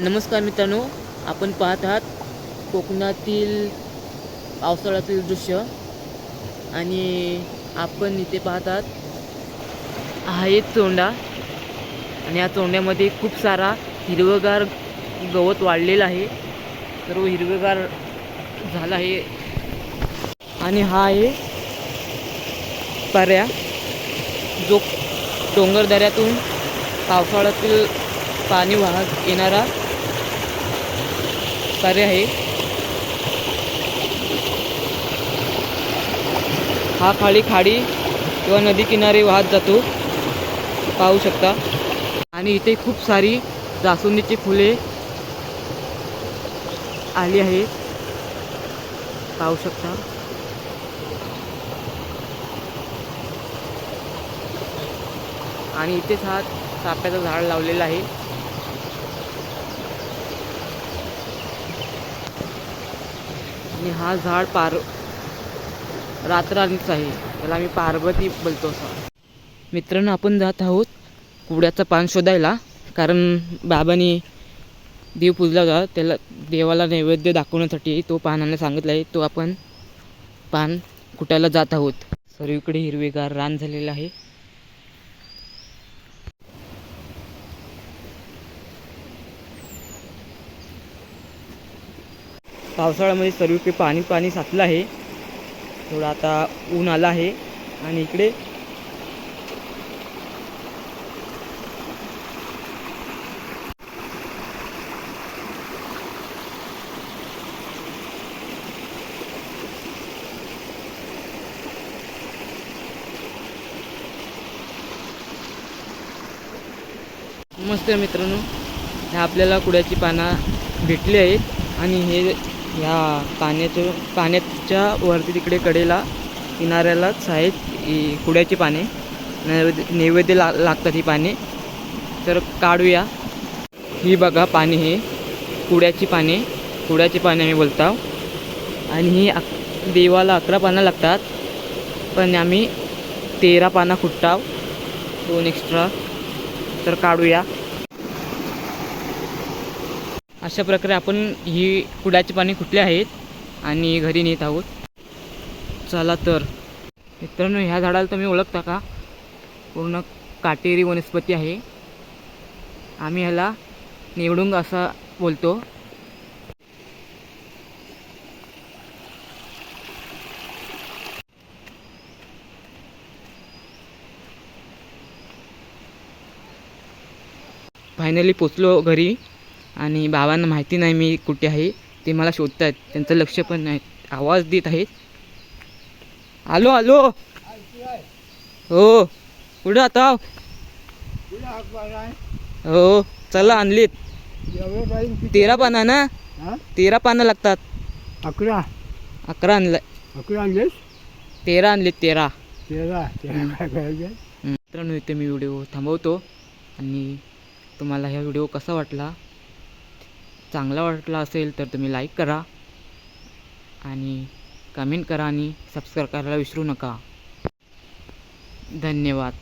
नमस्कार मित्रांनो, आपण पाहत आहात कोकणातील पावसाळ्यातील दृश्य आणि आपण इथे पाहत आहात हा एक चोंडा आणि या चोंड्यामध्ये खूप सारा हिरवगार गवत वाढलेला आहे. सर्व हिरवेगार झाला आहे आणि हा आहे पर्या जो डोंगर दऱ्यातून पावसाळ्यातील पाणी वाहत येणारा पर्या आहे. हा खाडी किंवा नदी किनारी वाहत जातो, पाहू शकता. आणि इथे खूप सारी जास्वंदीची फुले आली आहेत, पाहू शकता. आणि इथेच हा चाफ्याचं झाड लावलेलं आहे. आणि हा झाड रातराणीच आहे, त्याला आम्ही पार्वती बोलतो. असं मित्रांनो, आपण जात आहोत कुड्याचं पान शोधायला, कारण बाबांनी देव पूजला होता, त्याला देवाला नैवेद्य दाखवण्यासाठी तो पान आणायला सांगितला आहे. तो आपण पान कुटायला जात आहोत. सर्वीकडे हिरवेगार रान झालेलं आहे. पावसाळ्यामध्ये सर्वीकडे पाणी साचलं आहे. थोडं आता ऊन आलं आहे आणि इकडे मस्त मित्रांनो, ह्या आपल्याला कुड्याची पानं भेटली आहेत आणि हे ह्या पाण्याच्या वरती तिकडे कडेला किनाऱ्यालाच आहेत ही कुड्याची पाने. नैवेद्य लागतात ही पाने. तर काढूया. ही बघा पाने, हे कुड्याची पाने आम्ही बोलतो. आणि ही देवाला 11 पानं लागतात, पण आम्ही 13 पानं खुटताव, 2 एक्स्ट्रा. तर काढूया. अशा प्रकारे आपण ही कुड्याची पाने खुटली आहेत आणि घरी नेत आहोत. चला तर मित्रांनो, ह्या झाडाला तुम्ही ओळखता का? पूर्ण काटेरी वनस्पती आहे. आम्ही ह्याला निवडुंग असं बोलतो. फायनली पोचलो घरी आणि बाबांना माहिती नाही मी कुठे आहे. ते मला शोधत आहेत, त्यांचं लक्ष पण नाही, आवाज देत आहेत. आलो हो. कुठं आता? हो चला, आणलीत 13 पानं ना. 13 पानं लागतात. 11 आणलं. 11 आणलेस? 13 आणलीत. 13 मित्रांनो, इथे मी व्हिडिओ थांबवतो. आणि तुम्हाला ह्या व्हिडिओ कसा वाटला? चांगला वाटला असेल तर तुम्ही लाईक करा आणि कमेंट करा आणि सबस्क्राईब करायला विसरू नका. धन्यवाद.